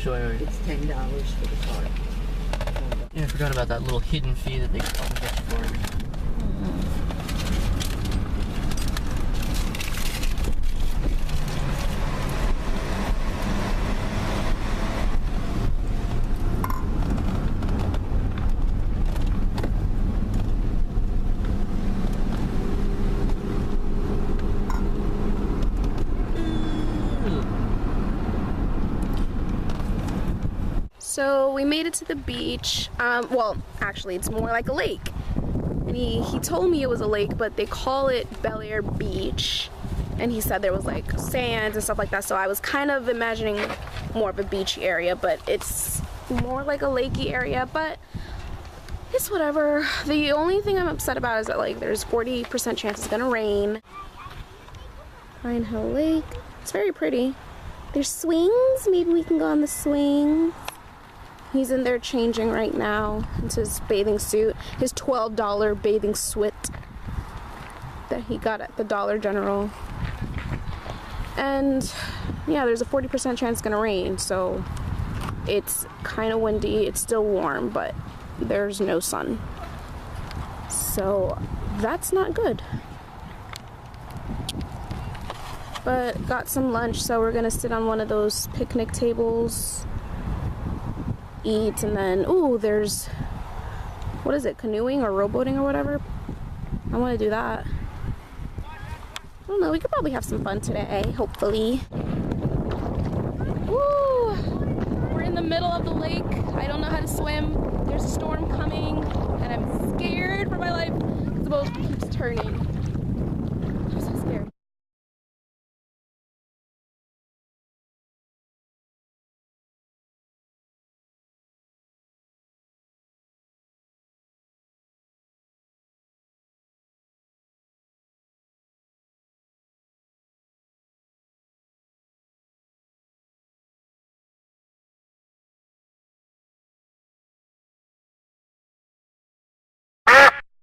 much? Wait. It's $10 for the card. Yeah, I forgot about that little hidden fee that they probably get for it. So we made it to the beach. Well, actually, it's more like a lake. And he told me it was a lake, but they call it Bel Air Beach. And he said there was like sand and stuff like that. So I was kind of imagining more of a beachy area, but it's more like a lakey area. But it's whatever. The only thing I'm upset about is that like there's 40% chance it's gonna rain. Pine Hill Lake. It's very pretty. There's swings. Maybe we can go on the swings. He's in there changing right now into his bathing suit. His $12 bathing suit that he got at the Dollar General. And yeah, there's a 40% chance it's gonna rain, so it's kind of windy. It's still warm, but there's no sun. So that's not good. But got some lunch, so we're gonna sit on one of those picnic tables, eat, and then ooh, there's, what is it, canoeing or rowboating or whatever. I want to do that. I don't know, we could probably have some fun today, hopefully. Woo! We're in the middle of the lake. I don't know how to swim. There's a storm coming and I'm scared for my life because the boat keeps turning.